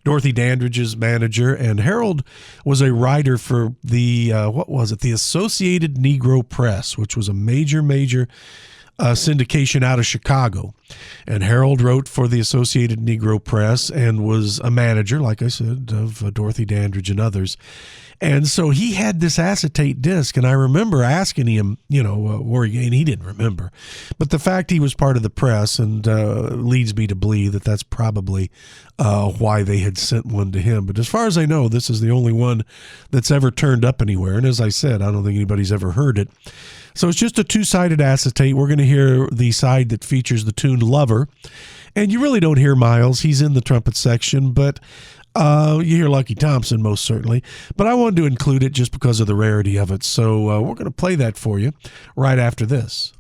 Dorothy Dandridge's manager, and Harold was a writer for the, the Associated Negro Press, which was a major syndication out of Chicago. And Harold wrote for the Associated Negro Press and was a manager, like I said, of Dorothy Dandridge and others. And so he had this acetate disc, and I remember asking him, where he, and he didn't remember. But the fact he was part of the press and leads me to believe that that's probably why they had sent one to him. But as far as I know, this is the only one that's ever turned up anywhere. And as I said, I don't think anybody's ever heard it. So it's just a two-sided acetate. We're going to hear the side that features the tune Lover. And you really don't hear Miles. He's in the trumpet section, but you hear Lucky Thompson most certainly. But I wanted to include it just because of the rarity of it. So we're going to play that for you right after this.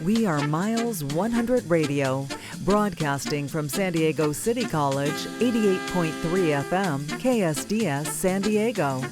We are Miles 100 Radio, broadcasting from San Diego City College, 88.3 FM, KSDS San Diego.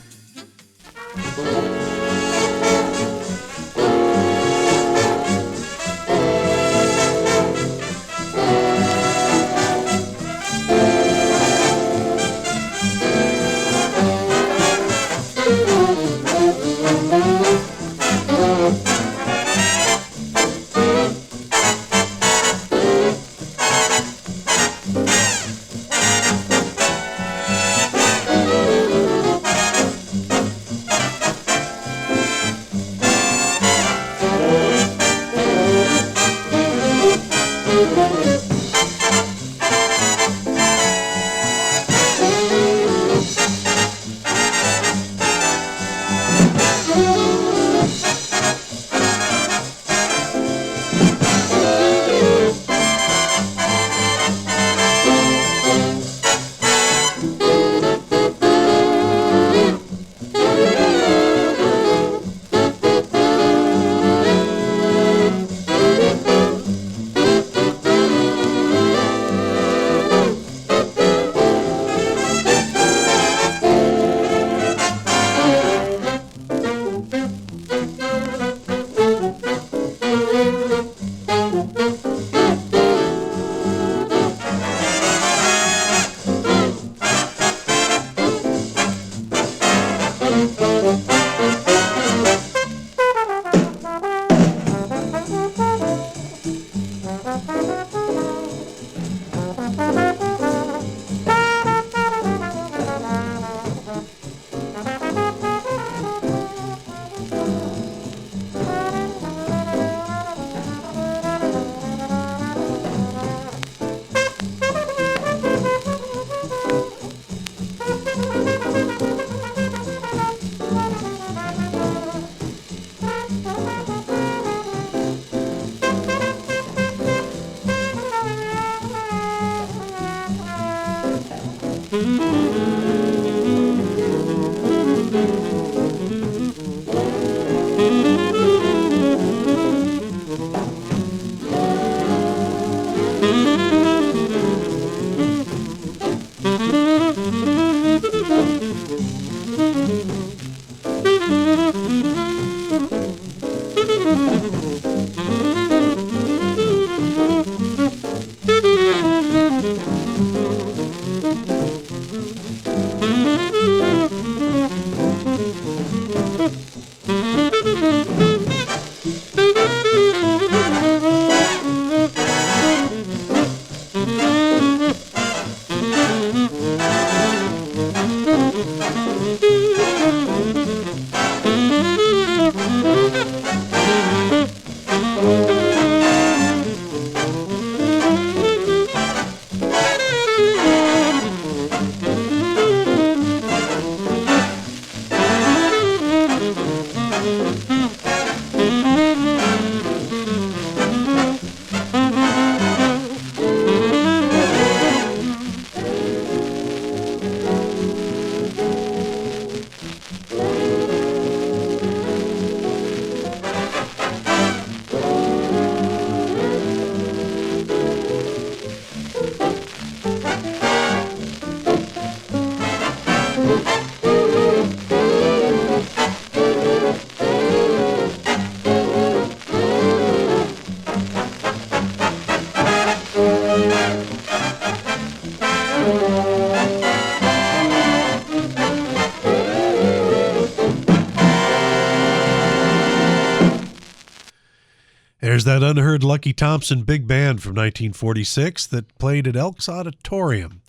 There's that unheard Lucky Thompson big band from 1946 that played at Elks Auditorium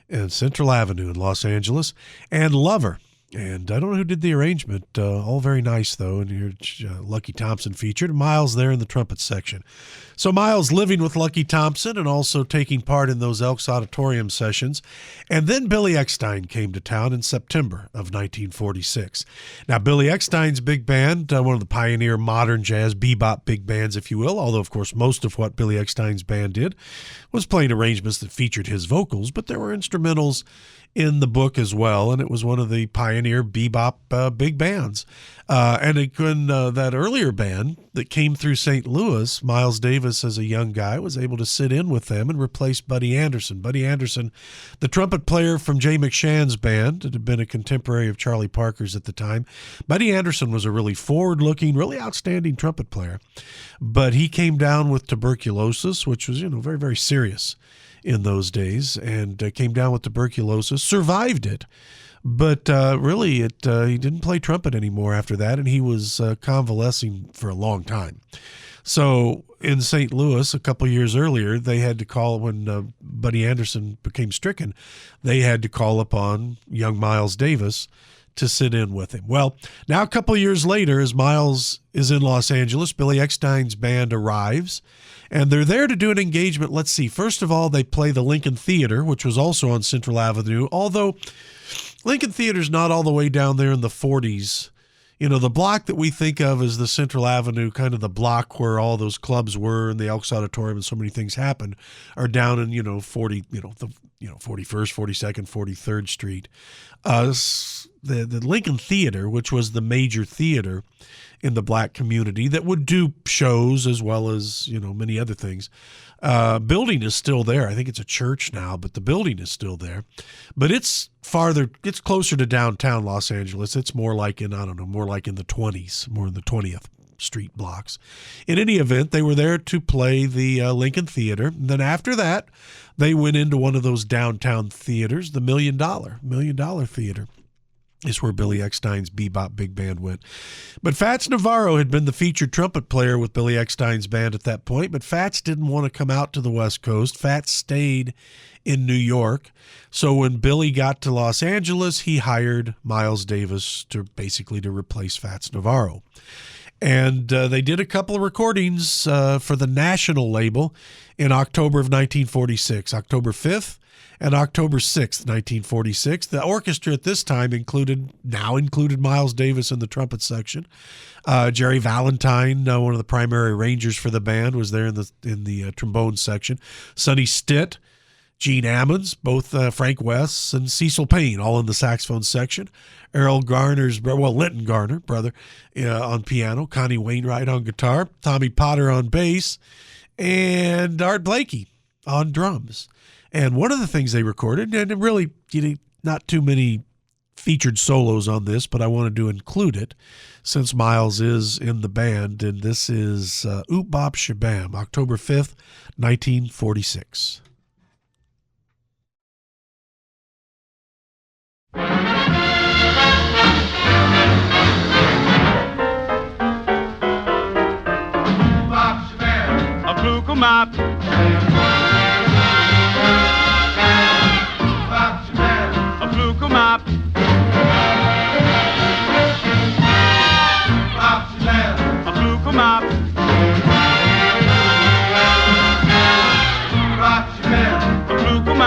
in Central Avenue in Los Angeles, and Lover. And I don't know who did the arrangement. All very nice, though. And here's Lucky Thompson featured. Miles there in the trumpet section. So Miles living with Lucky Thompson and also taking part in those Elks Auditorium sessions. And then Billy Eckstine came to town in September of 1946. Now, Billy Eckstine's big band, one of the pioneer modern jazz bebop big bands, if you will, although, of course, most of what Billy Eckstine's band did was playing arrangements that featured his vocals, but there were instrumentals in the book as well, and it was one of the pioneer bebop big bands. And that earlier band that came through St. Louis, Miles Davis, as a young guy, was able to sit in with them and replace Buddy Anderson. Buddy Anderson, the trumpet player from Jay McShann's band, that had been a contemporary of Charlie Parker's at the time. Buddy Anderson was a really forward-looking, really outstanding trumpet player, but he came down with tuberculosis, which was, very, very serious in those days, and came down with tuberculosis, survived it, but really he didn't play trumpet anymore after that, and he was convalescing for a long time. So in St. Louis, a couple years earlier, they had to call, when Buddy Anderson became stricken, they had to call upon young Miles Davis to sit in with him. Well, now a couple years later, as Miles is in Los Angeles, Billy Eckstine's band arrives, and they're there to do an engagement. Let's see. First of all, they play the Lincoln Theater, which was also on Central Avenue, although Lincoln Theater's not all the way down there in the 40s. The block that we think of as the Central Avenue, kind of the block where all those clubs were and the Elks Auditorium and so many things happened, are down in, 41st, 42nd, 43rd Street. The Lincoln Theater, which was the major theater in the black community that would do shows as well as, many other things. Building is still there. I think it's a church now, but the building is still there. But it's closer to downtown Los Angeles. It's more like in the 20s, more in the 20th Street blocks. In any event, they were there to play the Lincoln Theater. And then after that, they went into one of those downtown theaters, the $1 Million Theater. Is where Billy Eckstine's bebop big band went. But Fats Navarro had been the featured trumpet player with Billy Eckstine's band at that point, but Fats didn't want to come out to the West Coast. Fats stayed in New York. So when Billy got to Los Angeles, he hired Miles Davis to replace Fats Navarro. And they did a couple of recordings for the national label in October of 1946, October 5th. And October 6th, 1946, the orchestra at this time included Miles Davis in the trumpet section. Jerry Valentine, one of the primary arrangers for the band, was there in the trombone section. Sonny Stitt, Gene Ammons, both Frank West and Cecil Payne, all in the saxophone section. Linton Garner, brother, on piano. Connie Wainwright on guitar. Tommy Potter on bass. And Art Blakey on drums. And one of the things they recorded, and really not too many featured solos on this, but I wanted to include it since Miles is in the band, and this is Oop Bop Shabam, October 5th, 1946. fluke-em-up. A fluke-em-up. A fluke-em-up. A fluke-em-up.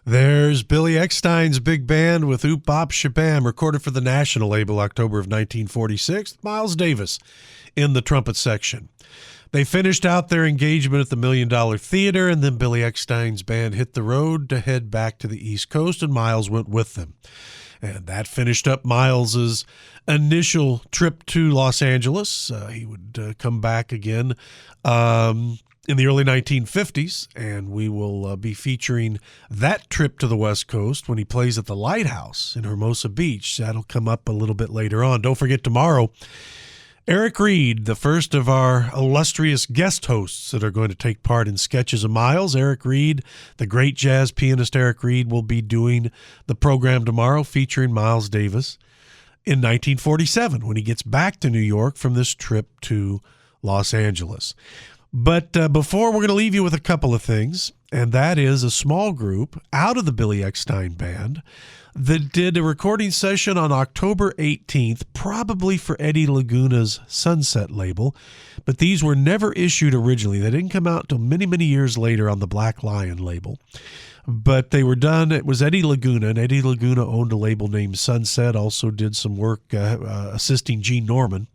There's Billy Eckstine's big band with Oop Bop Shabam, recorded for the National label October of 1946. Miles Davis in the trumpet section. They finished out their engagement at the $1 Million Theater, and then Billy Eckstine's band hit the road to head back to the East Coast, and Miles went with them. And that finished up Miles's initial trip to Los Angeles. He would come back again in the early 1950s, and we will be featuring that trip to the West Coast when he plays at the Lighthouse in Hermosa Beach. That'll come up a little bit later on. Don't forget tomorrow, Eric Reed, the first of our illustrious guest hosts that are going to take part in Sketches of Miles. Eric Reed, the great jazz pianist Eric Reed, will be doing the program tomorrow featuring Miles Davis in 1947 when he gets back to New York from this trip to Los Angeles. But before, we're going to leave you with a couple of things, and that is a small group out of the Billy Eckstine Band that did a recording session on October 18th, probably for Eddie Laguna's Sunset label, but these were never issued originally. They didn't come out until many, many years later on the Black Lion label. But they were done. It was Eddie Laguna, and Eddie Laguna owned a label named Sunset, also did some work assisting Gene Norman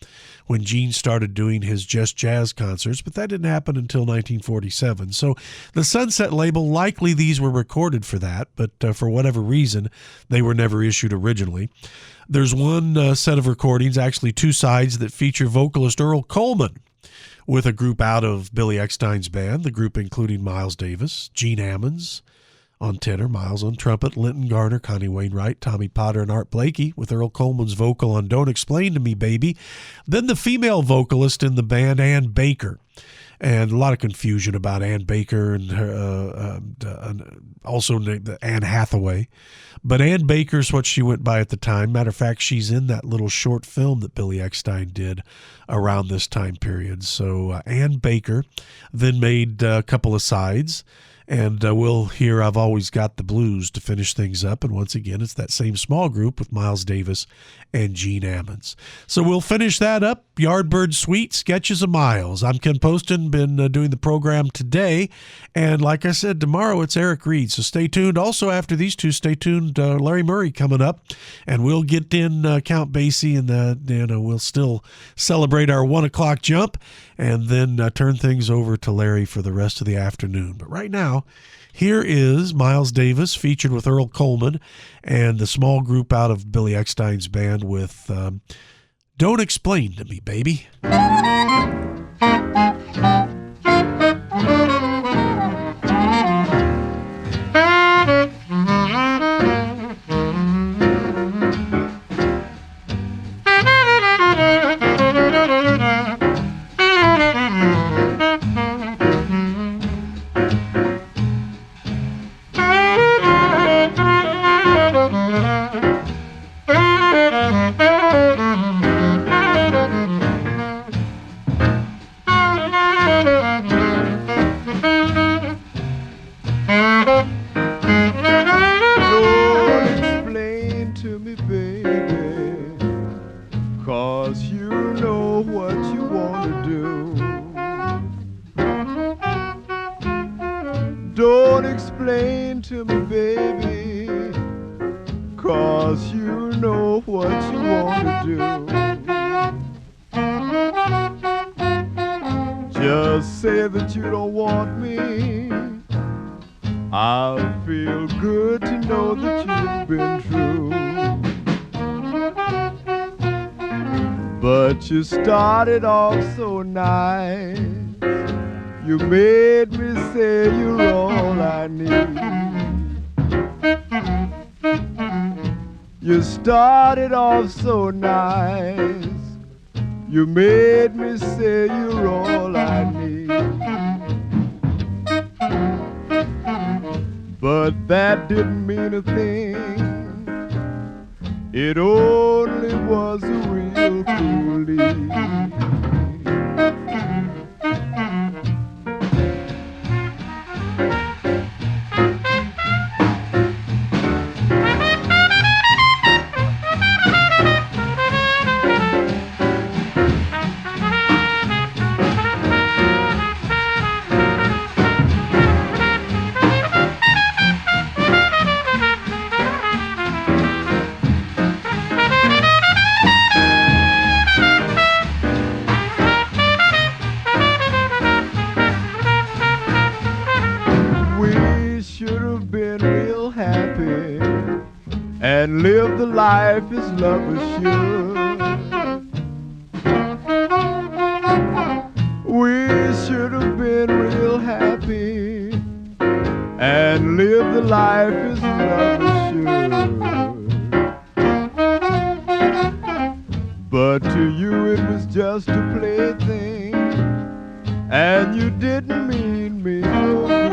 when Gene started doing his Just Jazz concerts, but that didn't happen until 1947. So the Sunset label, likely these were recorded for that, but for whatever reason, they were never issued originally. There's one set of recordings, actually two sides, that feature vocalist Earl Coleman with a group out of Billy Eckstine's band, the group including Miles Davis, Gene Ammons on tenor, Miles on trumpet, Linton Garner, Connie Wainwright, Tommy Potter, and Art Blakey, with Earl Coleman's vocal on Don't Explain to Me, Baby. Then the female vocalist in the band, Ann Baker. and a lot of confusion about Ann Baker and also Anne Hathaway. But Ann Baker's what she went by at the time. Matter of fact, she's in that little short film that Billy Eckstine did around this time period. So Ann Baker then made a couple of sides. And we'll hear I've Always Got the Blues to finish things up. And once again, it's that same small group with Miles Davis and Gene Ammons. So we'll finish that up. Yardbird Suite, Sketches of Miles. I'm Ken Poston, been doing the program today. And like I said, tomorrow it's Eric Reed. So stay tuned. Also after these two, stay tuned. Larry Murray coming up. And we'll get in Count Basie, and we'll still celebrate our 1 o'clock jump. And then turn things over to Larry for the rest of the afternoon. But right now, here is Miles Davis featured with Earl Coleman and the small group out of Billy Eckstine's band with Don't Explain to Me, Baby. You started off so nice. You made me say you're all I need. You started off so nice. You made me say you're all I need. But that didn't mean a thing. It only was a real cool lead. And live the life as lovers should. We should have been real happy and live the life as lovers should. But to you it was just a plaything, and you didn't mean me no good.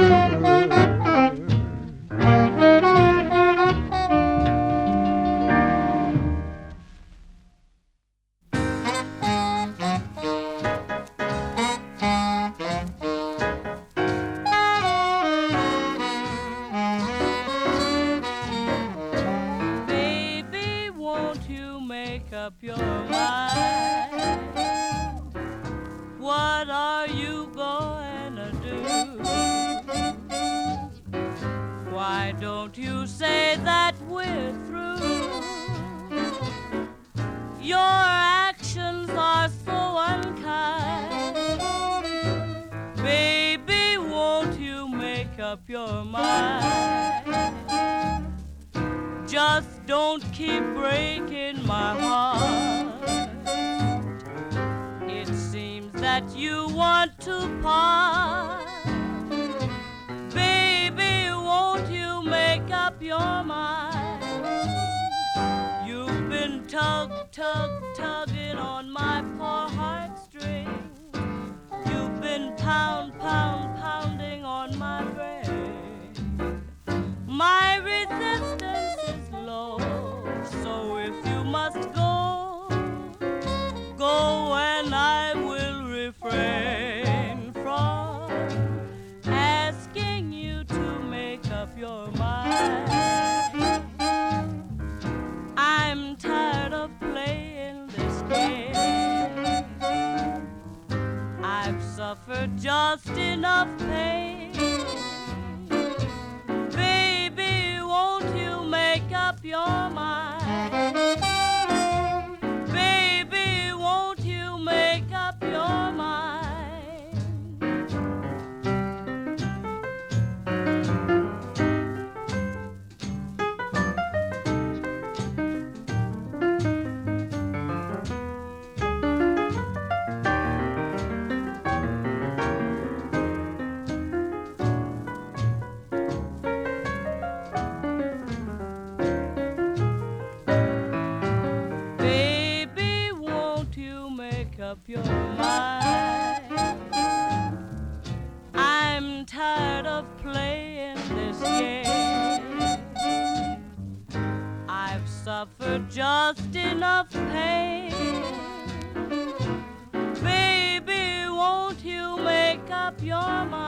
Tugging on my poor heartstring. You've been pounding your mind. I'm tired of playing this game. I've suffered just enough pain. Baby, won't you make up your mind? Baby, won't you make up your mind? Up your mind. I'm tired of playing this game. I've suffered just enough pain. Baby, won't you make up your mind?